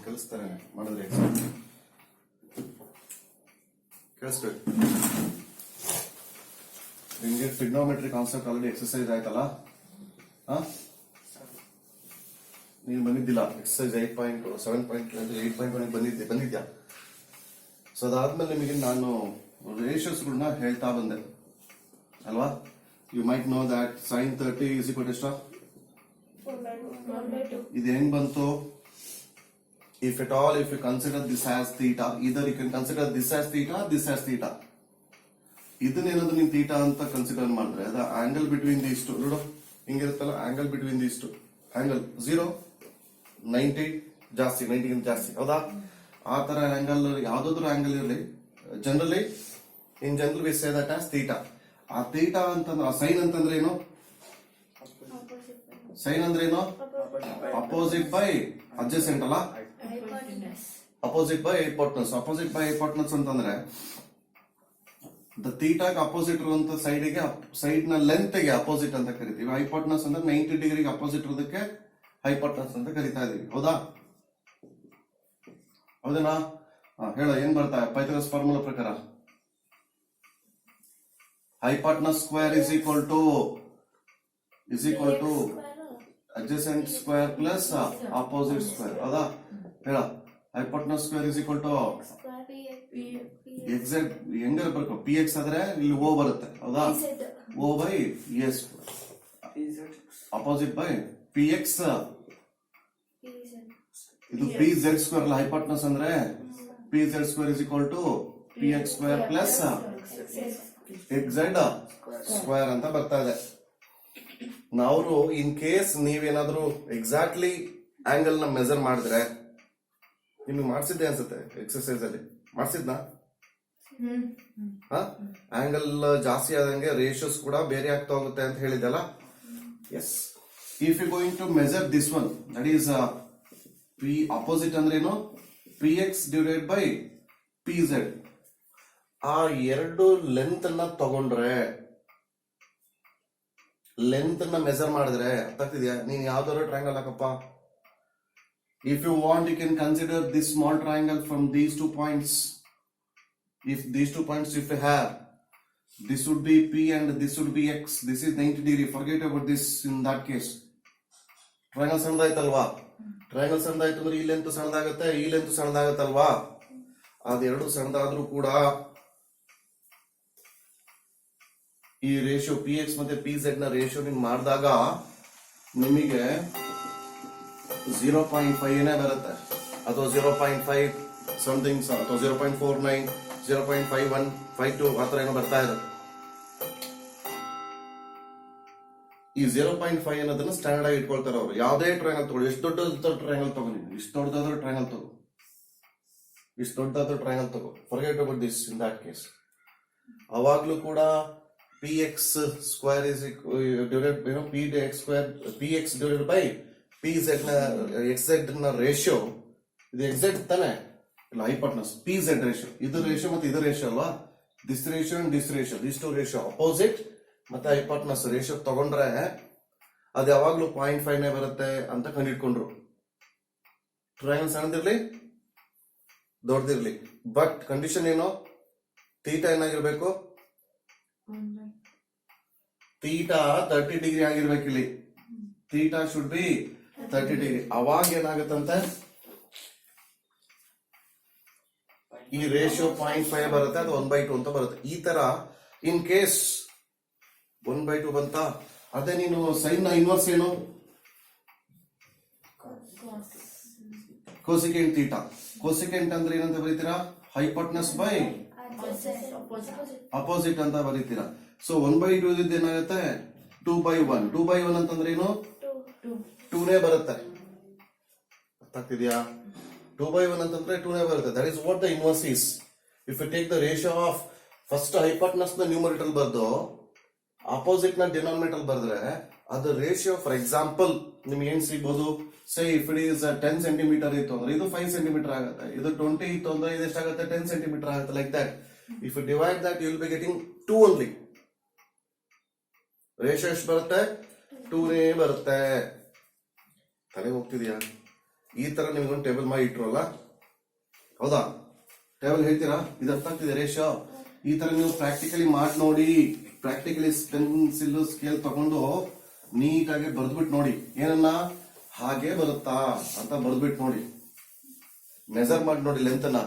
ಕಲಿಸ್ತಾರೆ ಮಾಡಿದ್ರೆ ಕೇಳಿಸ್ಬೇಕು. ನಿಮಗೆ ಟ್ರಿಗ್ನೋಮೆಟ್ರಿ ಕಾನ್ಸೆಪ್ಟ್ ಆಲ್ರೆಡಿ ಎಕ್ಸರ್ಸೈಸ್ ಆಯ್ತಲ್ಲ, ನೀನು ಬಂದಿದ್ದಿಲ್ಲ ಎಕ್ಸರ್ಸೈಸ್ 8.7.8 ಬಂದಿದ್ಯಾ. ಸೊ ಅದಾದ್ಮೇಲೆ ನಿಮಗೆ ನಾನು ರೇಷಿಯೋಸ್ಗಳನ್ನ ಹೇಳ್ತಾ ಬಂದೆ ಅಲ್ವಾ. You might know that sin 30 is equal to ಎಷ್ಟು? ಇದು ಹೆಂಗ್ ಬಂತು? If at all, if you consider this as theta, either you can consider this as theta, this as theta. ಇದನ್ನೇನಾದ್ರು ನೀವು ಥೀಟಾ ಅಂತ ಕನ್ಸಿಡರ್ ಮಾಡಿದ್ರೆ ಅದ ಆಂಗಲ್ ಬಿಟ್ವೀನ್ ದೀಸ್ ಟು ನೋಡು ಹಿಂಗಿರುತ್ತಲ್ಲ, angle between these two angle 0 90 ಜಾಸ್ತಿ, 90ಗಿಂತ ಜಾಸ್ತಿ, ಹೌದಾ? ಆ ತರ ಆಂಗಲ್ ಯಾವ್ದಾದ್ರು ಆಂಗಲ್ ಇರಲಿ, generally in general we say that as theta. ಆ ಥೀಟಾ ಅಂತಂದ್ರೆ ಸೈನ್ ಅಂತಂದ್ರೆ ಏನು? ಸೈನ್ ಅಂದ್ರೆ ಏನು? ಅಪೋಸಿಟ್ ಬೈ ಅಡ್ಜಸೆಂಟ್ ಅಲ್ಲ, opposite by hypotenuse. Opposite by hypotenuse ಅಂತಂದ್ರೆ ಥೀಟಾಗೆ ಅಪೋಸಿಟ್ ಇರುವಂತ ಸೈಡ್ ನ ಲೆಂತ್ ಗೆ ಅಪೋಸಿಟ್ ಅಂತ ಕರಿತೀವಿ. ಹೈಪೋಟೆನಸ್ ಅಂದ್ರೆ 90 ಡಿಗ್ರಿಗೆ ಅಪೋಸಿಟ್ ಇರೋದಕ್ಕೆ ಹೈಪೋಟೆನಸ್ ಅಂತ ಕರಿತಾ ಇದೀವಿ, ಹೌದಾ? ಹೌದೇನಾ? ಹೇಳ, ಏನ್ ಬರ್ತಾ ಪೈಥಾಗರಸ್ ಫಾರ್ಮುಲಾ ಪ್ರಕಾರ? Hypotenuse square is equal to adjacent square plus opposite square, ಹೌದಾ? ಹೇಳ, hypotenuse square is equal to exact ಹೆಂಗಾರ ಬರ್ಕೊ, ಪಿ ಎಕ್ಸ್ ಆದ್ರೆ ಇಲ್ಲಿ ಓ ಬರುತ್ತೆ, ಹೌದಾ? O by a square opposite by P X, ಇದು ಪಿ ಝೆಡ್ ಸ್ಕ್ವೇರ್ ಅಲ್ಲ. ಹೈಪೋಟೆನಸ್ ಅಂದ್ರೆ P Z square is equal to P X square plus X Z square ಅಂತ ಬರ್ತಾ ಇದೆ. ನಾವು ಇನ್ ಕೇಸ್ ನೀವೇನಾದ್ರೂ ಎಕ್ಸಾಕ್ಟ್ಲಿ ಆಂಗಲ್ ನ ಮೆಜರ್ ಮಾಡಿದ್ರೆ, ನಿಮ್ಗೆ ಮಾಡಿಸಿದ್ದೆ ಅನ್ಸುತ್ತೆ ಎಕ್ಸರ್ಸೈಸ್ ಅಲ್ಲಿ, ಮಾಡಿಸಿದ್ನಾ? ಆಂಗಲ್ ಜಾಸ್ತಿ ಆದಂಗೆ ರೇಷಿಯೋಸ್ ಕೂಡ ಬೇರೆ ಆಗ್ತಾ ಹೋಗುತ್ತೆ ಅಂತ ಹೇಳಿದಲ್ಲ. Yes, if you going to measure this one, that is P opposite ಅಂದ್ರೆ ಏನು? P X divided by P Z. ಆ ಎರಡು ಲೆಂತ್ ಅನ್ನ ತಗೊಂಡ್ರೆ, ಲೆಂತ್ ನ ಮೆಜರ್ ಮಾಡಿದ್ರೆ, ಅರ್ಥ ಆಗ್ತಿದ್ಯಾ? ನೀನ್ ಯಾವ್ದಾದ್ರು ಟ್ರಯಾಂಗಲ್ ಹಾಕಪ್ಪ. If you want you can consider this small triangle from these 2 points. If these 2 points if you have, this would be P and this would be X. This is 90 degree. Forget about this in that case. Triangle ಸಣ್ಣದಾಯ್ತಲ್ವಾ? Triangle ಸಣ್ಣದಾಯ್ತು ಅಂದ್ರೆ ಈ length ಸಣ್ಣದಾಗತ್ತೆ, ಈ length ಸಣ್ಣದಾಗತ್ತಲ್ವಾ? ಅದೆರಡು ಸಣ್ಣದಾದ್ರೂ ಕೂಡ ಈ ratio P X ಮತ್ತೆ P Z ನ ರೇಷಿಯೋ ನಿಮ್ಗೆ ಮಾಡಿದಾಗ ನಿಮಗೆ 0.5 ಏನೇ ಬರುತ್ತೆ, ಅಥವಾ 0.5 ಸಮಥಿಂಗ್, ಅಥವಾ 0.49, 0.51, 52 ಆತರ ಏನೋ ಬರ್ತಾ ಇರುತ್ತೆ. ಈ 0.5 ಅನ್ನೋದನ್ನ ಸ್ಟ್ಯಾಂಡರ್ಡ್ ಆಗಿ ಇಟ್ಕೊಳ್ತಾರೆ ಅವರು. ಯಾವುದೇ ಟ್ರಯಾಂಗಲ್ ತಗೊಳ್ಳಿ, ಎಷ್ಟು ದೊಡ್ಡ ಟ್ರಯಾಂಗಲ್ ತಗೊಂಡಿ, ಇಷ್ಟು ದೊಡ್ಡದಾದ್ರೂ ಟ್ರಯಾಂಗಲ್ ತಗೋ, ಇಷ್ಟು ದೊಡ್ಡದಾದ್ರೂ ಟ್ರಯಾಂಗಲ್ ತಗೋ, forget about this in that case. ಅವಾಗ್ಲೂ ಕೂಡ P X square is divided P X divided by P Z ನ ಎಕ್ಸ್ ಝೆಡ್ ನ ರೇಷಿಯೋ, ಇದು ಎಕ್ಸ್ ಝೆಡ್ ತಾನೆ, ಇಲ್ಲ ಹೈಪೋಟೆನಸ್ ಪಿ ಝೆಡ್ ರೇಷಿಯೋ, ಇದು ರೇಷಿಯೋ ಮತ್ತೆ ಇದು ರೇಷಿಯೋ ಅಲ್ವಾ? This ratio and this ratio, this two ratio opposite ಮತ್ತೆ ಹೈಪೋಟೆನಸ್ ರೇಷಿಯೋ ತಗೊಂಡ್ರೆ ಅದು ಯಾವಾಗ್ಲೂ 0.5 ನೇ ಬರುತ್ತೆ ಅಂತ ಕಂಡಿಡ್ಕೊಂಡ್ರು. ಟ್ರಯಾಂಗಲ್ ಸಣ್ಣದಿರ್ಲಿ ದೊಡ್ಡದಿರ್ಲಿ, ಬಟ್ ಕಂಡೀಷನ್ ಏನು? ಥೀಟಾ ಏನಾಗಿರ್ಬೇಕು? ಥೀಟಾ 30 ಡಿಗ್ರಿ ಆಗಿರ್ಬೇಕು. ಇಲ್ಲಿ ಥೀಟಾ ಶುಡ್ ಬಿ 30 ಡಿಗ್ರಿ. ಅವಾಗ ಏನಾಗುತ್ತಂತೆ, ಈ ರೇಷಿಯೋ 0.5 ಬರುತ್ತೆ, ಅದು 1/2 ಅಂತ ಬರುತ್ತೆ. ಈ ತರ ಇನ್ ಕೇಸ್ 1/2 ಬಂತ, ಅದೇ ನೀನು ಸೈನ್ ನ ಇನ್ವರ್ಸ್ ಏನು? Cosecant theta. ಕೋಸಿಕೆಂಟ್ ಅಂದ್ರೆ ಏನಂತ ಬರೀತೀರಾ? ಹೈಪೋಟೆನಸ್ ಬೈ ಅಪೋಸಿಟ್ ಅಂತ ಬರೀತೀರಾ. ಸೊ 1/2 ಇದ್ದು ಏನಾಗುತ್ತೆ? 2/1. 2/1 ಅಂತಂದ್ರೆ ಏನು? 2 ನೇ ಬರುತ್ತೆ. ಅರ್ಥ ಆಗ್ತಿದ್ಯಾ? 2/1 ಅಂತಂದ್ರೆ 2 ನೇ ಬರುತ್ತೆ. That is what the inverse is. If you take the ratio of first hypotenuse ನ ನ್ಯೂಮರೇಟರ್ ಬರ್ದು ಅಪೋಸಿಟ್ ನ ಡಿನಾಮಿನೇಟರ್ ಬರೆದ್ರೆ ಅದು ರೇಷಿಯೋ, ಫಾರ್ ಎಕ್ಸಾಂಪಲ್ ನಿಮ್ಗೆ ಏನ್ ಸಿಗ್ಬೋದು? Say if it is 10 centimetre ಇತ್ತು ಅಂದ್ರೆ ಇದು 5 ಸೆಂಟಿಮೀಟರ್ ಆಗುತ್ತೆ, ಇದು 20 ಇತ್ತು ಅಂದ್ರೆ ಇದು ಎಷ್ಟಾಗುತ್ತೆ? 10 ಸೆಂಟಿಮೀಟರ್ ಆಗುತ್ತೆ. Like that if you divide that you will be getting 2 only. Ratio ಎಷ್ಟು ಬರುತ್ತೆ? 2 ನೇ ಬರುತ್ತೆ. ತಲೆ ಹೋಗ್ತಿದ್ಯಾ? ಈ ತರ ನಿಮ್ಗೊಂದು ಟೇಬಲ್ ಮಾಡಿ ಇಟ್ರಲ್ಲ, ಹೌದಾ? ಟೇಬಲ್ ಹೇಳ್ತೀರಾ? ಇದು ಅರ್ಥ ಆಗ್ತಿದೆ ರೇಷಿಯೋ? ಈ ತರ ನೀವು ಪ್ರಾಕ್ಟಿಕಲಿ ಮಾಡಿ ನೋಡಿ. ಪ್ರಾಕ್ಟಿಕಲಿ ಪೆನ್ಸಿಲ್ ಸ್ಕೇಲ್ ತಗೊಂಡು ನೀಟಾಗಿ ಬರ್ದ್ಬಿಟ್ಟು ನೋಡಿ. ಏನನ್ನ ಹಾಗೆ ಬರುತ್ತಾ ಅಂತ ಬರ್ದ್ಬಿಟ್ಟು ನೋಡಿ. ಮೆಜರ್ ಮಾಡಿ ನೋಡಿ ಲೆಂತ್ ಅನ್ನ.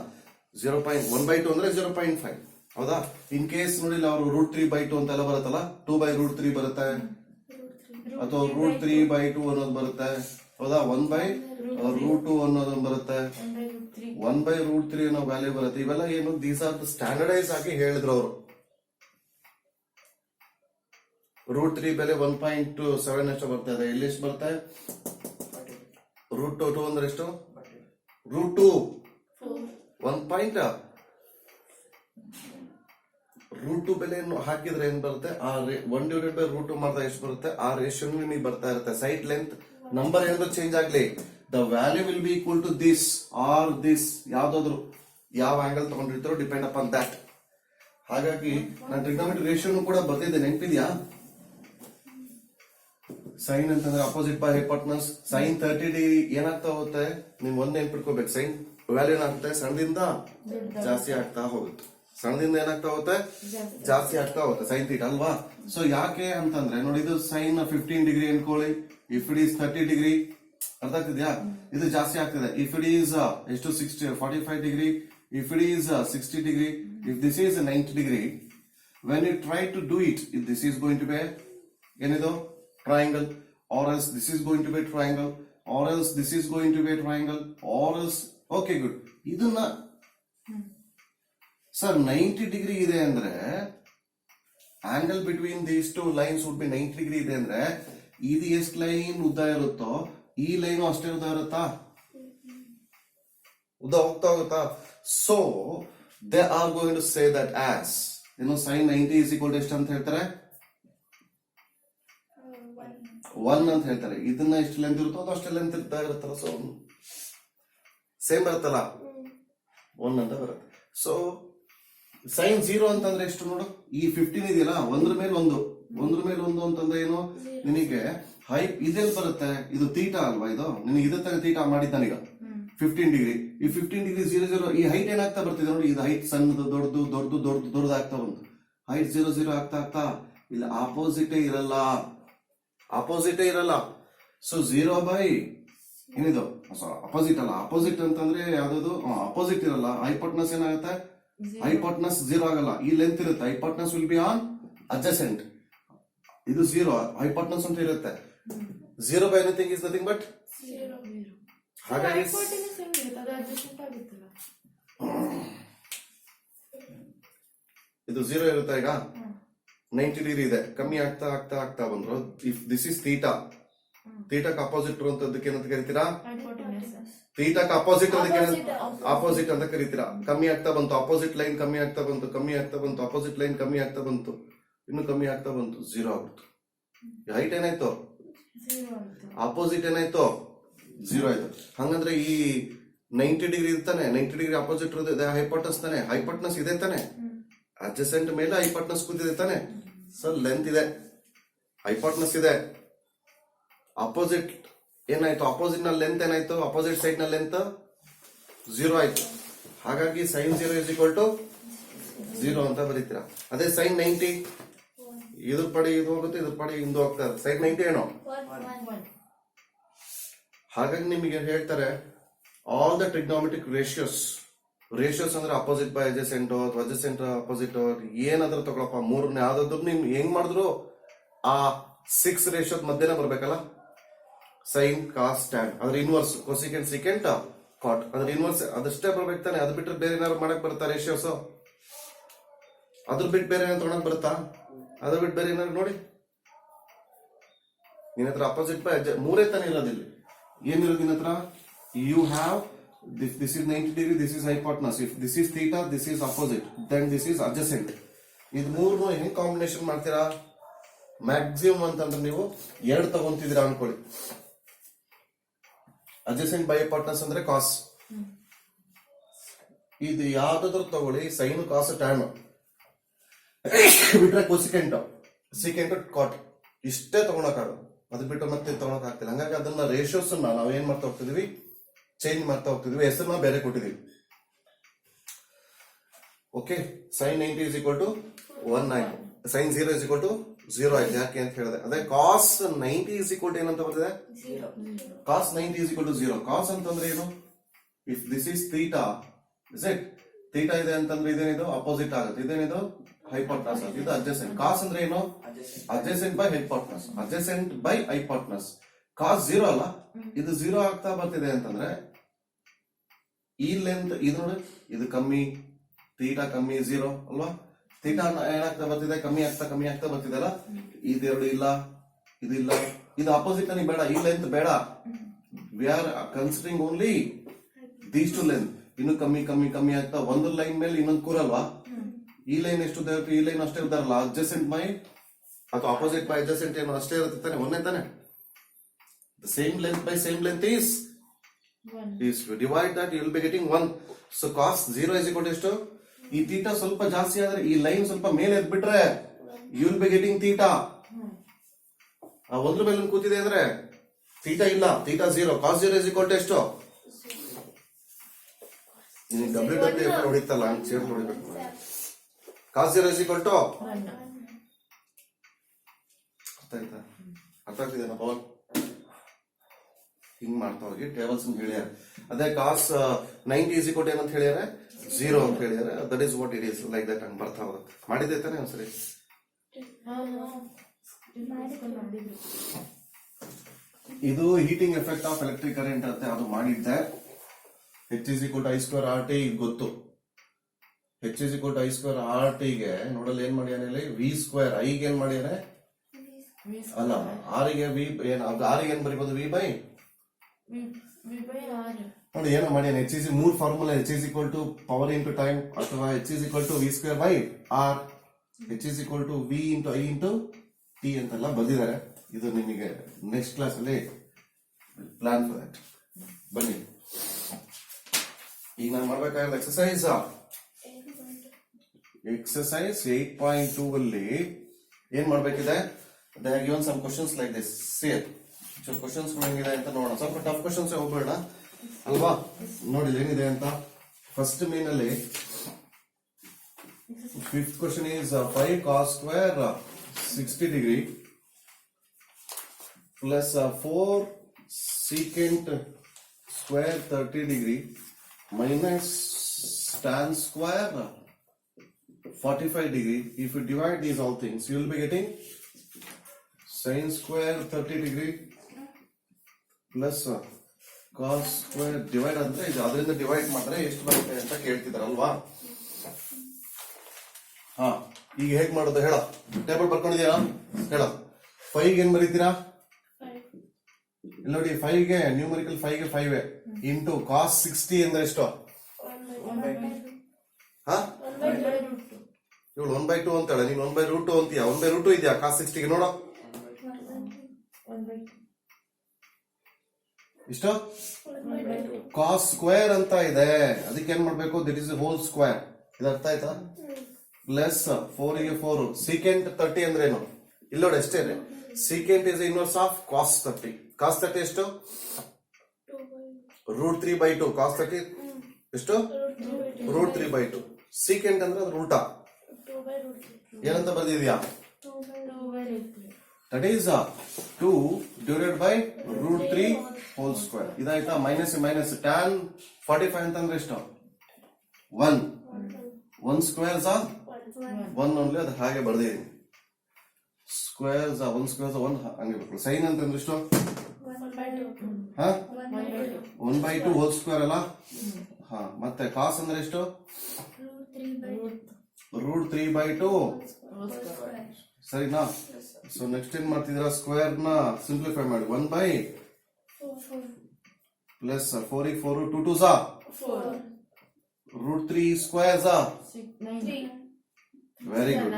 0.1/2 ಅಂದ್ರೆ 0.5, ಹೌದಾ? ಇನ್ ಕೇಸ್ ನೋಡಿ ಅವರು √3/2 ಅಂತೆಲ್ಲ ಬರುತ್ತಲ್ಲ, 2/√3 ಬರುತ್ತೆ, ಅಥವಾ √3/2 ಅನ್ನೋದು ಬರುತ್ತೆ, ಹೌದಾ? 1/√2 ಅನ್ನೋದು ಬರುತ್ತೆ, 1/√3 ಅನ್ನೋ ವ್ಯಾಲ್ಯೂ ಬರುತ್ತೆ. ಇವೆಲ್ಲ ಏನು, ದೀಸ್ ಆರ್ ಸ್ಟ್ಯಾಂಡರ್ಡೈಸ್ ಆಗಿ ಹೇಳಿದ್ರು ಅವರು. √3 ಬೆಲೆ 1.7 ಎಷ್ಟು ಬರ್ತಾ ಇದೆ? ಇಲ್ಲಿ ಎಷ್ಟು ಬರುತ್ತೆ? √2 ಅಂದ್ರೆ ಎಷ್ಟು? √2 √2 ಬೆಲೆಯನ್ನು ಹಾಕಿದ್ರೆ ಏನ್ ಬರುತ್ತೆ? 1/√2 ಮಾಡಿದ್ರೆ ಎಷ್ಟು ಬರುತ್ತೆ? ಆ ರೇಷಿಯೋ ನಿಮಗೆ ಬರ್ತಾ ಇರುತ್ತೆ. ಸೈಡ್ ಲೆಂತ್ ನಂಬರ್ ಏನಾದ್ರು ಚೇಂಜ್ ಆಗ್ಲಿ, the value will be equal to this or this. ಯಾವ್ದಾದ್ರು ಯಾವ ಆಂಗಲ್ ತಗೊಂಡಿರ್ತಾರೋ ಡಿಪೆಂಡ್ ಅಪಾನ್ ದಟ್. ಹಾಗಾಗಿ ನಾನು ಟ್ರಿಗ್ನೋಮೆಟ್ರಿ ರೇಷಿಯೋನು ಕೂಡ ಬರ್ತಿದ್ದೆ, ನೆನಪಿದ್ಯಾ? ಸೈನ್ ಅಂತಂದ್ರೆ ಅಪೋಸಿಟ್ ಬೈ ಹೈಪೋಟೆನಸ್. ಸೈನ್ 30 ಏನಾಗ್ತಾ ಹೋಗುತ್ತೆ? ನೀವು ಒಂದ್ ನೆನ್ಪಿಟ್ಕೋಬೇಕು. ಸೈನ್ ವ್ಯಾಲ್ಯೂ ಏನಾಗುತ್ತೆ? ಸಣ್ಣದಿಂದ ಜಾಸ್ತಿ ಆಗ್ತಾ ಹೋಗುತ್ತೆ. ಸಣ್ಣದಿಂದ ಏನಾಗ್ತಾ ಹೋಗುತ್ತೆ? ಜಾಸ್ತಿ ಆಗ್ತಾ ಹೋಗುತ್ತೆ ಸೈನ್ ಥೀಟಾ, ಅಲ್ವಾ? ಸೊ ಯಾಕೆ ಅಂತಂದ್ರೆ ನೋಡಿ, ಇದು ಸೈನ್ 15 ಡಿಗ್ರಿ ಅನ್ಕೊಳ್ಳಿ. ಇಫ್ ಇಟ್ ಈಸ್ 30 ಡಿಗ್ರಿ, ಅರ್ಥ ಆಗ್ತಿದ್ಯಾ? ಇದು ಜಾಸ್ತಿ ಆಗ್ತಿದೆ. ಇಫ್ ಇಟ್ ಈಸ್ ಎಷ್ಟು 45 degree, if it is 60 degree, if this is 90 degree, when you try to do it, this is going to be ಏನಿದು triangle, or else this is going to be triangle, or else this is going to be triangle, or else okay good. ಇದನ್ನ sir 90 degree ಇದೆ ಅಂದ್ರೆ, angle between these to lines would be 90 degree ಇದೆ ಅಂದ್ರೆ, ಇದು ಎಷ್ಟು line ಉದ್ದ ಇರುತ್ತೋ ಈ ಲೈನ್ ಅಷ್ಟೇ ಉದ್ದ ಇರುತ್ತಾ? ಉದ್ದ ಹೋಗ್ತಾ ಹೋಗುತ್ತಾ? So they are going to say that as sin 90 is equal to ಎಷ್ಟು ಅಂತ ಹೇಳ್ತಾರೆ? 1 ಅಂತ ಹೇಳ್ತಾರೆ. ಇದನ್ನ ಎಷ್ಟು ಲೆಂತ್ ಇರುತ್ತೋ ಅದು ಅಷ್ಟೇ ಲೆಂತ್ ಇರ್ತಾ ಇರುತ್ತಲ್ಲ, ಸೊ ಸೇಮ್ ಬರುತ್ತಲ್ಲ, 1 ಅಂತ ಬರುತ್ತೆ. ಸೊ ಸೈನ್ 0 ಅಂತಂದ್ರೆ ಎಷ್ಟು ನೋಡು? ಈ 15 ಇದೆಯಲ್ಲ, ಒಂದ್ರ ಮೇಲೆ ಒಂದು ಅಂತಂದ್ರೆ ಏನು? ನಿನಗೆ ಇದೆಲ್ಲಿ ಬರುತ್ತೆ? ಇದು ಥೀಟಾ ಅಲ್ವಾ? ಇದು ನಿನಗೆ ಇದೇ ತರ ಥೀಟಾ ಮಾಡಿದ್ದಾನೀಗ 15 ಡಿಗ್ರಿ. ಈ 15 ಡಿಗ್ರಿ 0 ಈ ಹೈಟ್ ಏನಾಗ್ತಾ ಬರ್ತಿದೆ ನೋಡಿ? ಇದು ಹೈಟ್ ಸಣ್ಣದು ದೊಡ್ಡದಾಗ್ತಾ ಬಂತು. ಹೈಟ್ 0 ಆಗ್ತಾ ಇಲ್ಲಿ ಆಪೋಸಿಟೇ ಇರಲ್ಲ. ಸೊ 0 ಏನಿದು ಅಪೋಸಿಟ್ ಅಲ್ಲ. ಅಪೋಸಿಟ್ ಅಂತಂದ್ರೆ ಯಾವ್ದು? ಅಪೋಸಿಟ್ ಇರಲ್ಲ. ಹೈಪೋಟೆನಸ್ ಏನಾಗುತ್ತೆ? ಹೈಪೋಟೆನಸ್ 0 ಆಗಲ್ಲ. ಈ ಲೆಂತ್ ಇರುತ್ತೆ. Hypotenuse will be on adjacent. ಇದು 0 ಹೈಪೋಟೆನಸ್ ಅಂತ ಇರುತ್ತೆ. 0 by anything is nothing but 0. ಹಾಗಾಗಿ ಇದು 0 ಇರುತ್ತೆ. ಈಗ 90 ಡಿಗ್ರಿ ಇದೆ, ಕಮ್ಮಿ ಆಗ್ತಾ ಬಂದ್ರು. ಇಫ್ ದಿಸ್ ಇಸ್ ಥೀಟಾ, ಥೀಟಾಕ್ ಅಪೋಸಿಟ್ ಅಂತದಕ್ಕೆ ಏನಂತ ಕರಿತೀರಾ? ಥೀಟಾಕ್ ಅಪೋಸಿಟ್ ಆಪೋಸಿಟ್ ಅಂತ ಕರಿತೀರಾ. ಕಮ್ಮಿ ಆಗ್ತಾ ಬಂತು, ಅಪೋಸಿಟ್ ಲೈನ್ ಕಮ್ಮಿ ಆಗ್ತಾ ಬಂತು, ಅಪೋಸಿಟ್ ಲೈನ್ ಕಮ್ಮಿ ಆಗ್ತಾ ಬಂತು, ಇನ್ನು ಕಮ್ಮಿ ಆಗ್ತಾ ಬಂತು, 0 ಆಗ್ಬಿಡ್ತು. ಹೈಟ್ ಏನಾಯ್ತು? ಅಪೋಸಿಟ್ ಏನಾಯ್ತು? 0 ಆಯ್ತು. ಹಂಗಂದ್ರೆ ಈ 90 ಡಿಗ್ರಿ ಇರ್ತಾನೆ, 90 ಡಿಗ್ರಿ ಅಪೋಸಿಟ್ ಇರೋದು ಹೈಪೋಟೆನಸ್ ತಾನೆ. ಹೈಪೋಟೆನಸ್ ಇದೆ ತಾನೆ, ಅಡ್ಜಸೆಂಟ್ ಮೇಲೆ ಹೈಪೋಟೆನಸ್ ಕೂತಿದೆ ತಾನೆ. ಸೊ ಲೆಂತ್ ಇದೆ, ಹೈಪೋಟೆನಸ್ ಇದೆ. ಅಪೋಸಿಟ್ ಏನಾಯ್ತು? ಅಪೋಸಿಟ್ ನ ಲೆಂತ್ ಏನಾಯ್ತು? ಅಪೋಸಿಟ್ ಸೈಡ್ ನ ಲೆಂತ್ 0 ಆಯ್ತು. ಹಾಗಾಗಿ sin 0 is equal to 0 ಅಂತ ಬರೀತೀರಾ. ಅದೇ sin 90 ಇದ್ರ ಪಡಿ ಇದು ಹೋಗುತ್ತೆ, ಇದ್ರ ಪಡಿ ಇಂದು ಹೋಗ್ತಾರೆ. sin 90 ಏನು? ಹಾಗಾಗಿ ನಿಮಗೆ ಹೇಳ್ತಾರೆ ಆಲ್ ದ ಟ್ರಿಗ್ನೋಮೆಟ್ರಿಕ್ ರೇಷಿಯೋಸ್ ಅಂದ್ರೆ ಅಪೋಸಿಟ್ ಬೈ ಅಡ್ಜಸೆಂಟ್ ಅಥವಾ ಅಡ್ಜಸೆಂಟ್ ಅಪೋಸಿಟ್ ಏನಾದ್ರೂ ತಗೊಳಪ್ಪ, ಮೂರನ್ನ ಯಾವ್ದಾದ್ರು ನಿಮ್ ಹೆಂಗ್ ಮಾಡಿದ್ರು ಆ 6 ರೇಷಿಯೋದ್ ಮಧ್ಯೆನೇ ಬರ್ಬೇಕಲ್ಲ. ಸೈನ್ ಕಾಸ್ ಟ್ಯಾನ್ ಅದ್ರ ಇನ್ವರ್ಸ್, ಕೊಸಿಕೆಂಟ್ ಸಿಕೆಂಟ್ ಕಾಟ್ ಅದ್ರ ಇನ್ವರ್ಸ್ ಅದಷ್ಟೇ ಬರ್ಬೇಕು ತಾನೆ. ಅದ್ ಬಿಟ್ರೆ ಬೇರೆ ಏನಾದ್ರು ಮಾಡಕ್ ಬರುತ್ತಾ ರೇಷಿಯೋಸ್? ಅದ್ರ ಬಿಟ್ಟು ಬೇರೆ ಏನಾದ್ರು ತೊಗೊಳಕ್ ಬರುತ್ತಾ? ಅದ್ರ ಬಿಟ್ಟು ಬೇರೆ ಏನಾದ್ರು ನೋಡಿ. ನಿನ್ನ ಹತ್ರ ಅಪೋಸಿಟ್ ಬೈ ಮೂರೇ ತಾನೇ ಇರೋದಿಲ್ಲ. ಏನಿರೋದು ನಿನ್ನ ಹತ್ರ? You have this is 90 degree, this is hypotenuse. If this is theta, this is opposite, then this is adjacent. ಇದು ಮೂರನ್ನು ಹೆಂಗ್ ಕಾಂಬಿನೇಷನ್ ಮಾಡ್ತೀರಾ? ಮ್ಯಾಕ್ಸಿಮಮ್ ಅಂತಂದ್ರೆ ನೀವು 2 ತಗೊಂತಿದ್ದೀರಾ ಅನ್ಕೊಳ್ಳಿ. ಅಡ್ಜಸೆಂಟ್ ಬೈ ಹೈಪೋಟೆನಸ್ ಅಂದ್ರೆ ಕಾಸ್. ಇದು ಯಾವ್ದಾದ್ರು ತಗೊಳ್ಳಿ, ಸೈನ್ ಕಾಸ್ ಟ್ಯಾನ್ ಬಿಟ್ರೆ ಸಿಕೆಂಟ್ ಕಾಟ್ ಇಷ್ಟೇ ತಗೊಳಕಾಗ. ಅದು ಬಿಟ್ಟು ಮತ್ತೆ ತಗೊಳಕ್ ಆಗ್ತಿಲ್ಲ. ಹಂಗಾಗಿ ಅದನ್ನ ರೇಷಿಯೋಸ್ ನಾವ್ ಏನ್ ಮಾಡ್ತಾ ಹೋಗ್ತಿದೀವಿ? ಚೇಂಜ್ ಮಾಡ್ತಾ ಹೋಗ್ತಿದ್ವಿ, ಹೆಸರನ್ನ ಬೇರೆ ಕೊಟ್ಟಿದೀವಿ. Okay, sine 90 is equal to 190, sine 0 is equal to 0 ಆಯ್ತು. ಯಾಕೆ ಅಂತ ಹೇಳಿದೆ, ಅದೇ ಕಾಸ್ 90 is equal to ಏನಂತ ಬರ್ತಿದೆ, ಕಾಸ್ 90 is equal to 0. ಕಾಸ್ ಅಂತಂದ್ರೆ ಏನು, if this is theta, is it, theta ಇದೆ ಅಂತಂದ್ರೆ ಇದೇನಿದು ಅಪೋಸಿಟ್ ಆಗುತ್ತೆ, ಇದೇನಿದು ಹೈಪೋಟನಸ್, ಇದು ಅಡ್ಜಸೆಂಟ್. ಕಾಸ್ ಅಂದ್ರೆ ಏನು, adjacent by hypotenuse, adjacent by hypotenuse. Cos 0 ಅಲ್ಲ, ಇದು 0 ಆಗ್ತಾ ಬರ್ತಿದೆ ಅಂತಂದ್ರೆ ಈ ಲೆಂತ್ ಇದು ನೋಡಿ, ಇದು ಕಮ್ಮಿ, ಥೀಟಾ ಕಮ್ಮಿ 0 ಅಲ್ವಾ, ಥೀಟಾ ಏನಾಗ್ತಾ ಬರ್ತಿದೆ, ಕಮ್ಮಿ ಆಗ್ತಾ ಬರ್ತಿದೆ ಅಲ್ಲ. ಇದೆರಡು ಇಲ್ಲ, ಇದು ಇಲ್ಲ, ಇದು ಅಪೋಸಿಟ್ ನನಗೆ ಬೇಡ, ಈ ಲೆಂತ್ ಬೇಡ. We are considering only these two length. ಇನ್ನು ಕಮ್ಮಿ ಆಗ್ತಾ ಒಂದು ಲೈನ್ ಮೇಲೆ ಇನ್ನೊಂದು ಕೂರಲ್ವಾ, ಈ ಲೈನ್ ಎಷ್ಟು ಇರುತ್ತೆ, ಈ ಲೈನ್ ಅಷ್ಟೇ ಇರ್ತಾರಲ್ಲ, ಅಡ್ಜಸೆಂಟ್ ಬೈ ಅಥವಾ ಅಪೋಸಿಟ್ ಬೈ ಅಡ್ಜಸೆಂಟ್ ಏನು ಅಷ್ಟೇ ಇರುತ್ತೆ ತಾನೆ, ಒಂದೇ ತಾನೆ. The same length by same length is you divide that, you will be getting 1. So cos 0 is equal to ಎಷ್ಟು, ಈ ಥೀಟಾ ಸ್ವಲ್ಪ ಜಾಸ್ತಿ ಆದ್ರೆ, ಈ ಲೈನ್ ಸ್ವಲ್ಪ ಮೇಲೆ ಎದ್ಬಿಟ್ರೆ you will be getting theta. ಒಂದ್ರ ಮೇಲೆ ಕೂತಿದೆ ಅಂದ್ರೆ ಥೀಟಾ ಇಲ್ಲ, theta 0. cos 0 is equal to ಎಷ್ಟು, WWF ಹೊಡಿತಲ್ಲ ಹಂಗೆ ಸೇರ್ ಹೊಡಿಬೇಕು. cos 0 is equal to ಅರ್ಥ ಆಗ್ತಿದೆ ಪವನ್, ಹಿಂಗ್ ಮಾಡ್ತಾ ಹೋಗಿ ಟೇಬಲ್ಸ್ ಹೇಳ್ಯಾರ. ಅದೇ ಕಾಸ್ 90 is equal to ಏನಂತ ಹೇಳ್ಯಾರ, 0 ಅಂತ ಹೇಳ್ಯಾರ. That is what it is, like that ಹಂಗ್ ಬರ್ತಾ ಹೋಗುತ್ತೆ. ಮಾಡಿದ್ದೆ ತಾನೆ ಒಂದ್ಸರಿ. ಇದು heating effect of electric current ಅಂತ ಅದು ಮಾಡಿದ್ದೆ. H is equal to I square RT ಗೊತ್ತು. H is equal to I square RT ಗೆ ನೋಡಲ್ ಏನ್ ಮಾಡ್ಯಾನೆ ಇಲ್ಲಿ, V ಸ್ಕ್ವೇರ್. I ಗೆ ಏನ್ ಮಾಡ್ಯಾನೆ, ಅಲ್ಲ R ಗೆ V ಏನ್, R ಗೆ ಏನ್ ಬರೀಬಹುದು, V ಬೈ ನೋಡಿ ಏನೋ ಮಾಡಿ. H is ಮೂರ್ formula, H is equal to power into time, ಅಥವಾ H is equal to V square by R, H is equal to V into I into T ಅಂತೆಲ್ಲ ಬಂದಿದ್ದಾರೆ. ಇದು ನಿಮಗೆ ನೆಕ್ಸ್ಟ್ ಕ್ಲಾಸ್ ಅಲ್ಲಿ ಪ್ಲಾನ್ ಫಾರ್ ದಟ್. ಬನ್ನಿ ಈಗ ನಾನು ಮಾಡ್ಬೇಕಾಗಿರೋ ಎಕ್ಸರ್ಸೈಸ್ 8.2 ಅಲ್ಲಿ ಏನ್ ಮಾಡ್ಬೇಕಿದೆ, they have given some questions like this. See questions ಹೆಂಗಿದೆ ಅಂತ ನೋಡೋಣ. ಸ್ವಲ್ಪ ಟಫ್ ಕ್ವಶನ್ಸ್ ಹೋಗ್ಬೇಡ ಅಲ್ವಾ. ನೋಡಿ ಏನಿದೆ ಅಂತ. ಫಸ್ಟ್ ಮೇನ್ ಅಲ್ಲಿ fifth question is 5 cos square 60 degree plus 4 secant square 30 degree minus tan square 45 degree. If you divide these all things, you will be getting sin square 30 degree plus cos square divide ಅಂದ್ರೆ ಇದು ಅದರಿಂದ divide ಮಾಡಿದ್ರೆ ಎಷ್ಟು ಬರುತ್ತೆ ಅಂತ ಕೇಳ್ತಿದಾರಲ್ವಾ. ಹಾ, ಈಗ ಹೇಗ್ ಮಾಡೋದು ಹೇಳ, ಟೇಬಲ್ ಬರ್ಕೊಂಡಿದ್ಯಾ ಹೇಳ. 5 ಏನ್ ಬರೀತೀರಾ ಇಲ್ಲಿ ನೋಡಿ, 5 ಗೆ ನ್ಯೂಮರಿಕಲ್ 5 ಗೆ 5 ಇಂಟು ಕಾಸ್ 60 ಅಂದ್ರೆ ಎಷ್ಟು, ಹಾ ಇವಳು 1/2 ಅಂತಾಳೆ, ನೀನು 1/√2 ಅಂತೀಯ. 1/√2 ಇದೆಯಾ ಕಾಸ್ 60 ಗೆ, ನೋಡೋ ಇಷ್ಟು ಕಾಸ್ ಸ್ಕ್ವೇರ್ ಅಂತ ಇದೆ. ಅದಕ್ಕೆ ಏನ್ ಮಾಡ್ಬೇಕು, ದಿಟ್ ಇಸ್ ಹೋಲ್ ಸ್ಕ್ವೇರ್. ಇದು ಅರ್ಥ ಆಯ್ತಾ. ಪ್ಲಸ್ 4 ಗೆ 4 ಸೀಕೆಂಟ್ 30 ಅಂದ್ರೆ ಏನು, ಇಲ್ಲಿ ನೋಡಿ ಅಷ್ಟೇ. Secant is inverse of cos 30. Cos 30 ಎಷ್ಟು, √3/2. ಕಾಸ್ 30 ಎಷ್ಟು, √3/2. ಸೀಕೆಂಟ್ ಅಂದ್ರೆ ಅದ್ರ ಉಲ್ಟಾ ಏನಂತ ಬರ್ದಿದ್ಯಾ, that is 2 divided by √3 whole square. ಇದಾಯ್ತಾ. ಮೈನಸ್ ಮೈನಸ್ ಟ್ಯಾನ್ 45 ಅಂತಂದ್ರೆ ಎಷ್ಟು, 1 ಸ್ಕ್ವೇರ್ 1 ಓನ್ಲಿ, ಅದು ಹಾಗೆ ಬರ್ದಿದ್ದೀನಿ. ಸ್ಕ್ವೇರ್ 1 ಸ್ಕ್ವೇರ್ 1 ಹಂಗೆ ಬರ್ಕೊಳ್ಳಿ. ಸೈನ್ ಅಂತಂದ್ರೆ ಎಷ್ಟು, 1/2 ಹೋಲ್ ಸ್ಕ್ವೇರ್ ಅಲ್ಲ. ಹಾ, ಮತ್ತೆ ಕಾಸ್ ಅಂದ್ರೆ ಎಷ್ಟು, √3/2 ಸರಿನಾ. ಸೊ ನೆಕ್ಸ್ಟ್ ಏನ್ ಮಾಡ್ತಿದ್ದೀರಾ, ಸ್ಕ್ವೇರ್ ನ ಸಿಂಪ್ಲಿಫೈ ಮಾಡಿ 1/4 ಪ್ಲಸ್ 4 ಗೆ 4 2 2 √3 ಸ್ಕ್ವೇರ್ ವೆರಿ ಗುಡ್.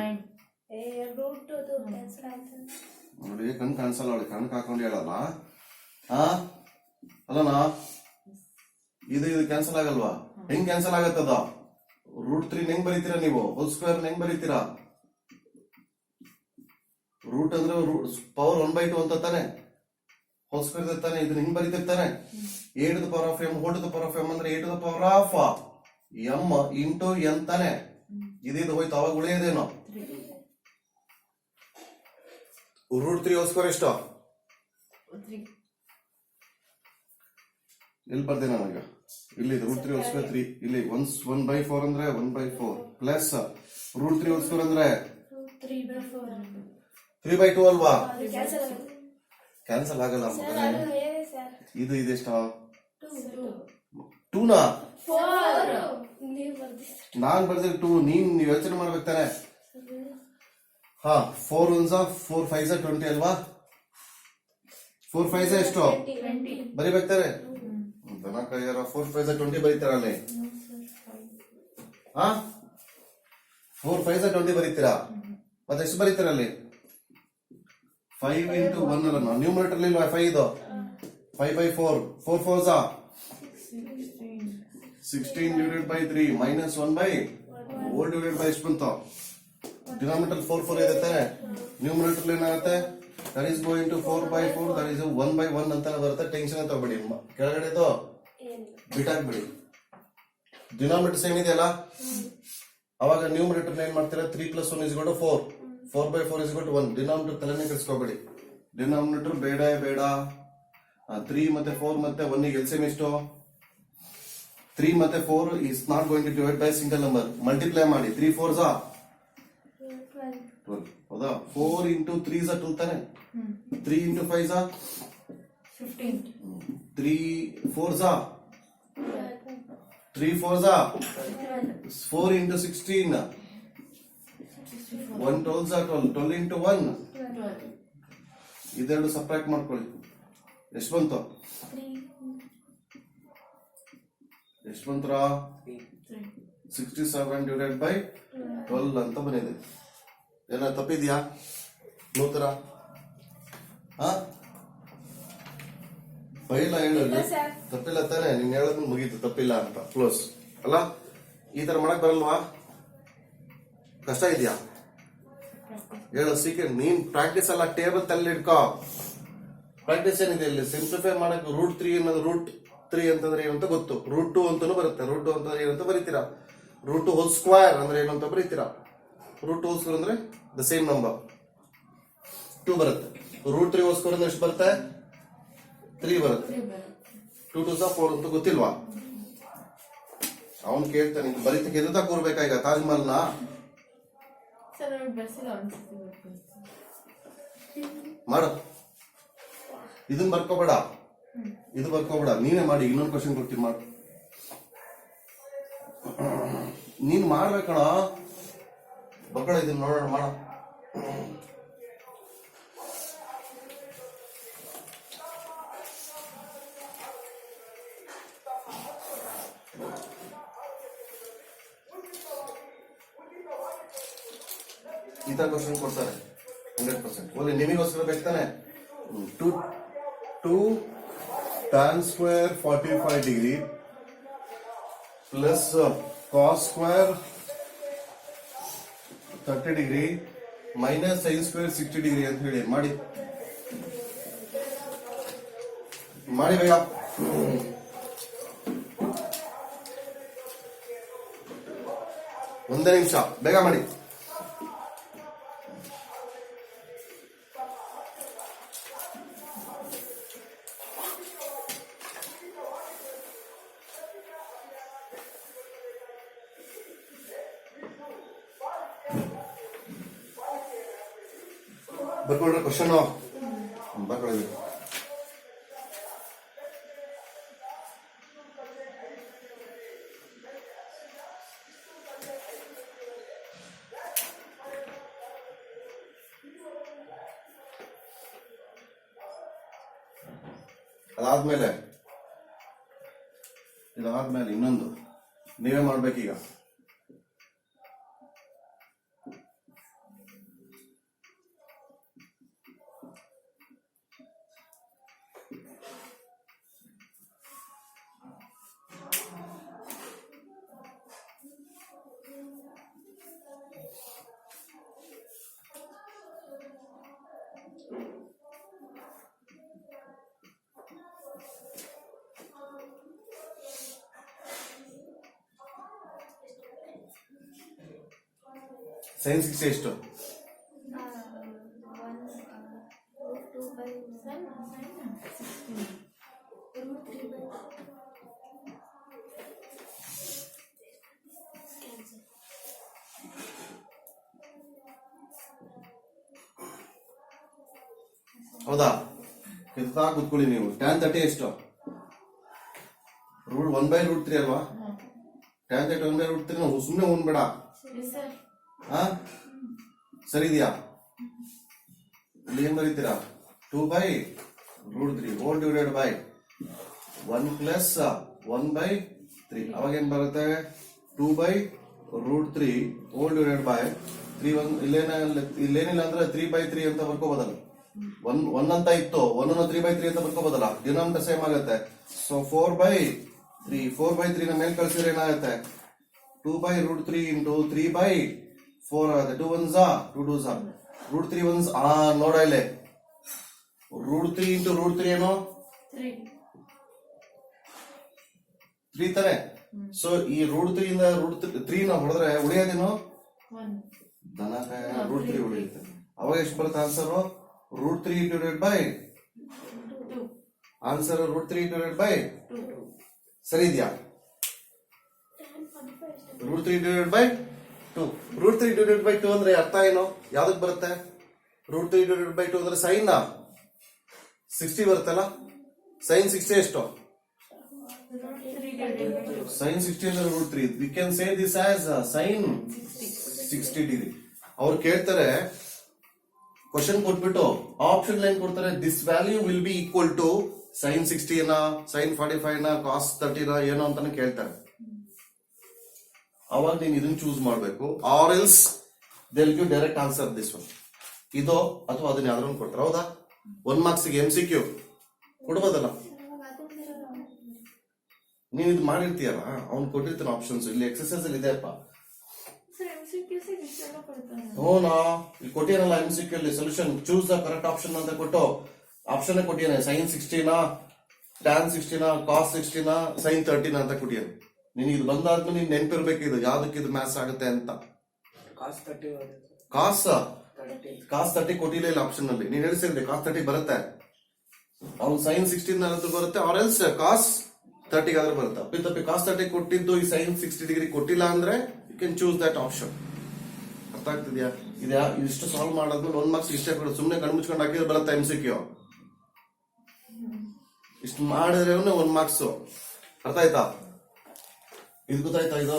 ನೋಡಿ ಕಣ್ ಕಾಣಿಸಲ್ಲ ಅವಳಿಗೆ, ಕಣ್ ಹಾಕೊಂಡು ಹೇಳಲ್ಲ. ಹಾ ಅಲ್ಲನಾ, ಇದು ಕ್ಯಾನ್ಸಲ್ ಆಗಲ್ವಾ, ಹೆಂಗ್ ಕ್ಯಾನ್ಸಲ್ ಆಗತ್ತದ. √3 ಹೆಂಗ್ ಬರೀತೀರಾ ನೀವು, ಹೋಲ್ ಸ್ಕ್ವೇರ್ ಹೆಂಗ್ ಬರೀತೀರಾ. ರೂಟ್ ಅಂದ್ರೆ ಪವರ್ 1/2 ಅಂತ ತಾನೆ. ಹೋಲ್ ಸ್ಕ್ವೇರ್ ಇರ್ತಾನೆ, ಇದನ್ನ ಹಿಂಗ್ ಬರೀತಿರ್ತಾನೆ. a to the power of m whole to the power of m ಅಂದ್ರೆ a to the power of m into n ತಾನೆ. ಇದಿದು ಹೋಯ್ತು, ಅವಾಗ ಉಳಿಯೋದೇನು? ರೂಟ್ 3 ಹೋಲ್ ಸ್ಕ್ವೇರ್ ಎಷ್ಟು? ಎಲ್ಲಿ ಬರ್ದೆ ನಾನೀಗ? ಇಲ್ಲಿ ರೂಟ್ 3 ಹೋಲ್ ಸ್ಕ್ವೇರ್ 3, ಇಲ್ಲಿ 1/4 ಅಂದ್ರೆ 1/4 ಪ್ಲಸ್ ರೂಟ್ 3 ಹೋಲ್ ಸ್ಕ್ವೇರ್ ಅಂದ್ರೆ 3/2 ಅಲ್ವಾ? ಕ್ಯಾನ್ಸಲ್ ಆಗಲ್ಲ. ಇದು ಇದೆಷ್ಟ? 2 ನಾ? ನಾನ್ ಬರ್ದಿರ್ 2, ನೀನ್ ಯೋಚನೆ ಮಾಡ್ಬೇಕು ತಾನೆ. ಹಾ, 4 1s 4 5s 20 ಅಲ್ವಾ? 4 5s ಎಷ್ಟು ಬರಿಬೇಕಾರೆ? 4 5s 20 ಬರೀತಾರಲ್ಲಿ. ಹಾ, 4 5s 20 ಬರೀತೀರಾ? ಮತ್ತೆ ಎಷ್ಟು ಬರೀತೀರಲ್ಲಿ? 5 into 1 ಅಲ್ಲ, ನ್ಯೂಮರೇಟರ್ ಇಲ್ವಾ 5 ಇದು? 5/4, 4 4s 16 divided by 3 minus 1/4 divided by ಎಷ್ಟು ಬಂತು? ಡಿನಾಮಿನೇಟರ್ 4 4 ಇದೆ ತಾನೆ. ನ್ಯೂಮರೇಟರ್ ಏನಾಗುತ್ತೆ? that is going to 4/4, that is 1/1 ಅಂತ ಬರುತ್ತೆ. ಟೆನ್ಷನ್ ತಗೋಬೇಡಿ, ಕೆಳಗಡೆದು ಬಿಟ್ಟಾಕ್ಬಿಡಿ. ಡಿನಾಮಿನೇಟರ್ ಸೇಮ್ ಇದೆಯಲ್ಲ, ಅವಾಗ ನ್ಯೂಮರೇಟರ್ ಏನ್ ಮಾಡ್ತೀರಾ? 3 + 1 = 4, 4/4 = 1. ಡಿನಾಮಿನೇಟರ್ ತಲೆನೇ ಕೆಡಿಸ್ಕೋಬೇಡಿ. ಡಿನಾಮಿನೇಟರ್ ಬೇಡ. 3 ಮತ್ತೆ 4 ಮತ್ತೆ 1 ಗೆ ಎಲ್ಸಿಎಂ ಎಷ್ಟು? 3 ಮತ್ತೆ 4 is not going to divide by single number. Multiply ಮಾಡಿ. 3 4s 12. ಹೌದಾ? 4 into 3s 2 ತಾನೆ. 3 into 5s 15. 3 4s 3 4s 4 into 16 1 12s 12. 12 into 1 ಇದೆರಡು ಸಬ್ಟ್ರಾಕ್ಟ್ ಮಾಡ್ಕೊಳ್ಳಿ. ಎಷ್ಟು ಬಂತು? ಎಷ್ಟು ಬಂತರ? 67 divided by 12 ಅಂತ ಬಂದಿದೆ. ಏನ ತಪ್ಪಿದ್ಯಾ? ನೋಡ್ತಾರ? ಬೈಲ ಹೇಳಿ. ತಪ್ಪಿಲ್ಲ ತಾನೆ? ನೀನ್ ಹೇಳೋದು ಮುಗೀತು, ತಪ್ಪಿಲ್ಲ ಅಂತ. ಕ್ಲೋಸ್ ಅಲ್ಲ? ಈ ತರ ಮಾಡಕ್ ಬರಲ್ವಾ? ಕಷ್ಟ ಇದೆಯಾ? ಹೇಳು ಸೀಕ್ರೆಟ್. ನೀನ್ ಪ್ರಾಕ್ಟೀಸ್ ಅಲ್ಲ, ಟೇಬಲ್ ತಲೆ ಇಟ್ಕೋ. ಪ್ರಾಕ್ಟೀಸ್ ಏನಿದೆ ಇಲ್ಲಿ? ಸಿಂಪ್ಲಿಫೈ ಮಾಡಕ್ ರೂಟ್ 3 ಅನ್ನೋದು ರೂಟ್ 3 ಅಂತಂದ್ರೆ ಏನಂತ ಗೊತ್ತು. ರೂಟ್ 2 ಅಂತಾನು ಬರುತ್ತೆ. ರೂಟ್ 2 ಅಂತಂದ್ರೆ ಏನಂತ ಬರೀತೀರಾ? ರೂಟ್ 2 ಹೋಲ್ ಸ್ಕ್ವೇರ್ ಅಂದ್ರೆ ಏನಂತ ಬರೀತೀರಾ? ರೂಟ್ 2 ಹೋಲ್ ಸ್ಕ್ವೇರ್ ಅಂದ್ರೆ ದ ಸೇಮ್ ನಂಬರ್ 2 ಬರುತ್ತೆ. ರೂಟ್ 3 ಹೋಲ್ ಸ್ಕ್ವೇರ್ ಅಂದ್ರೆ ಎಷ್ಟು ಬರುತ್ತೆ? 3 ಬರುತ್ತೆ. 2 2s 4 ಅಂತ ಗೊತ್ತಿಲ್ವಾ? ಅವನ್ ಕೇಳ್ತಾನೆ, ಬರೀತಕ್ಕೆ ಎದುತಾ ಕೂರ್ಬೇಕಾ ಈಗ ತಾಜ್ ಮಹಲ್ನ? ಮಾಡು. ಇದನ್ ಬರ್ಕೋಬೇಡ, ಇದು ಬರ್ಕೋಬೇಡ, ನೀನೇ ಮಾಡಿ. ಇನ್ನೊಂದು ಕ್ವಶನ್ ಕೊಡ್ತೀನಿ, ಮಾಡು. ನೀನ್ ಮಾಡ್ಬೇಕಣ. ಬರ್ಕೊಳ, ಇದನ್ನ ನೋಡೋಣ, ಮಾಡ. ಈ ತರ ಕ್ವಶನ್ ಕೊಡ್ತಾರೆ 100%. ಓನ್ಲಿ ನಿಮಗೋಸ್ಕರ ಬೇಕಾನೆ. 2 tan square 45 degree plus cos square 30 degree minus sin square 60 degree ಅಂತ ಹೇಳಿ ಮಾಡಿ ಬೇಗ. ಒಂದೇ ನಿಮಿಷ, ಬೇಗ ಮಾಡಿ. ಬರ್ಕೊಂಡ್ರೆ ಕ್ವಶನ್ ಬರ್ಕೊಳ್ಳಿ. ಇದಾದ್ಮೇಲೆ ಇನ್ನೊಂದು ನೀವೇ ಮಾಡ್ಬೇಕೀಗ. ಸೈನ್ 60 ಎಷ್ಟು? 16. ಹೌದಾ? ಕೆಲ್ಸಾ ಕೂತ್ಕೊಳ್ಳಿ ನೀವು. tan 30 ಎಷ್ಟು? ರೂಟ್ 1/√3 ಅಲ್ವಾ? tan 30 1/√3 ನಾವು ಸುಮ್ಮನೆ ಓನ್ಬೇಡ. Yes, sir. ಹಾ ಸರಿ ಇದೆಯಾ? ಇಲ್ಲಿ ಏನ್ ಬರೀತೀರಾ? 2/√3 ಹೋಲ್ ಡಿವೈಡೆಡ್ ಬೈ 1 ಪ್ಲಸ್ 1/3. ಅವಾಗ ಏನ್ ಬರುತ್ತೆ? 2/√3 ಹೋಲ್ ಡಿವೈಡೆಡ್ ಬೈ 3. ಇಲ್ಲೇನಿಲ್ಲ ಅಂದ್ರೆ 3/3 ಅಂತ ಬರ್ಕೋಬೋದಲ್ಲ. 1 ಅಂತ ಇತ್ತು, 1 3/3 ಅಂತ ಬರ್ಕೋಬೋದಲ್ಲ. ಡಿನಾಮಿನೇಟರ್ ಸೇಮ್ ಆಗುತ್ತೆ. ಸೊ 4/3 4/3 ನ ಮೇಲೆ ಕಳಿಸಿದ್ರೆ ಏನಾಗುತ್ತೆ? 2/√3 ಇಂಟು 3/4 ಆಗುತ್ತೆ. 2 1s 2 2s √3 1s. ನೋಡ ಇಲ್ಲಿ √3 ಇಂಟು √3 ಏನು? 3. 3 ತಾನೆ. ಸೊ ಈ √3 ಇಂದ √3 ನ ಹೊಡೆದ್ರೆ ಉಳಿಯೋದೇನು? 1. √3 ಉಳಿಯುತ್ತೆ. ಅವಾಗ ಎಷ್ಟು ಬರುತ್ತೆ answer? √3 divided by 2. Answer √3 divided by 2. ಸರಿ ಇದೆಯಾ? √3 ಡಿವೈಡೆಡ್ ಬೈ 2. √3 ಡಿವೈಡೆಡ್ ಬೈ 2 ಅಂದ್ರೆ ಅರ್ಥ ಏನು? ಯಾವ್ದಕ್ ಬರುತ್ತೆ? √3 ಡಿವೈಡೆಡ್ ಬೈ 2 ಅಂದ್ರೆ ಸೈನ್ 60 ಬರುತ್ತಲ್ಲ. ಸೈನ್ 60 ಎಷ್ಟು? ಸೈನ್ 60 ಅಂದ್ರೆ √3. We can say this as sine 60 degree. ಅವ್ರು ಕೇಳ್ತಾರೆ ಕ್ವಶನ್ ಕೊಟ್ಬಿಟ್ಟು ಆಪ್ಷನ್ ಲೈನ್ ಕೊಡ್ತಾರೆ, this value will be equal to sine 60 ನ, ಸೈನ್ 45 ನ, ಕಾಸ್ 30 ನ ಏನೋ ಅಂತಾನೆ ಕೇಳ್ತಾರೆ. ಅವಾಗ ನೀನು ಇದನ್ನ ಚೂಸ್ ಮಾಡಬೇಕು. Or else they will give direct answer this one. ಇದೋ ಅಥವಾ ಅದನ್ನ ಯಾವ್ದಾರು ಕೊಡ್ತಾರೆ. ಹೌದಾ? 1 ಮಾರ್ಕ್ಸ್ ಗೆ MCQ ಕೊಡ್ಬೋದಲ್ಲ. ನೀನ್ ಇದು ಮಾಡಿರ್ತೀಯಲ್ಲ, ಅವ್ನು ಕೊಟ್ಟಿರ್ತಾನೆ ಆಪ್ಷನ್ಸ್. ಇಲ್ಲಿ ಎಕ್ಸರ್ಸೈಸ್ ಅಲ್ಲಿ ಇದೆಯಪ್ಪ. Sir, MCQs ಗೆ ಇಷ್ಟೆಲ್ಲ ಕೊಡ್ತಾರೆ. ಹ್ಞೂನಾ, ಇಲ್ಲಿ ಕೊಟ್ಟಿರಲ್ಲ MCQ ಅಲ್ಲಿ solution choose the correct option ಅಂತ ಕೊಟ್ಟು ಆಪ್ಷನ್ ಕೊಟ್ಟಿಯಾನೆ. ಸೈನ್ 60 ನ, tan 60 ನ, ಕಾಸ್ 60 ನ, ಸೈನ್ 30 ನ ಅಂತ ಕೊಟ್ಟಿಯಾನೆ. ನಿನಗೆ ಇದು ಬಂದಾದ್ಮೇಲೆ ನೀನ್ ನೆನ್ಪಿರ್ಬೇಕು ಇದು ಯಾವ್ದಕ್ಕೆ ಇದು ಮ್ಯಾಥ್ಸ್ ಆಗುತ್ತೆ ಅಂತ. ಕಾಸ್ 30 ಕೊಟ್ಟಿಲ್ಲ ಇಲ್ಲ ಆಪ್ಷನ್ ಅಲ್ಲಿ. ನೀನ್ ಹೇಳಿಸಿದ್ರೆ ಕಾಸ್ 30 ಬರುತ್ತೆ, ಅವ್ನು ಸೈನ್ 16 ಆದ್ರೂ ಬರುತ್ತೆ, ಆರ್ ಎಲ್ಸ್ ಕಾಸ್ 30 ಆದ್ರೂ ಬರುತ್ತೆ. ಅಪ್ಪಿ ಕಾಸ್ 30 ಕೊಟ್ಟಿದ್ದು ಈ ಸೈನ್ 60 ಡಿಗ್ರಿ ಕೊಟ್ಟಿಲ್ಲ ಅಂದ್ರೆ you can choose that option. ಅರ್ಥ ಆಗ್ತಿದ್ಯಾ? ಇಷ್ಟು ಸಾಲ್ವ್ ಮಾಡೋದ್ಮೇಲೆ 1 ಮಾರ್ಕ್ಸ್ ಇಷ್ಟೇ ಕೊಡೋದು. ಸುಮ್ಮನೆ ಕಣ್ಣು ಮುಚ್ಕೊಂಡು ಹಾಕಿದ್ರೆ ಬರುತ್ತೆ MCQ. ಇಷ್ಟು ಮಾಡಿದ್ರೆ 1 ಮಾರ್ಕ್ಸ್. ಅರ್ಥ ಆಯ್ತಾ? ಇದು ಗೊತ್ತಾಯ್ತಾ? ಇದು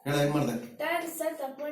ಹೇಳ, ಏನ್ ಮಾಡಿದೆ? Dad, sir, ತಪ್ಪು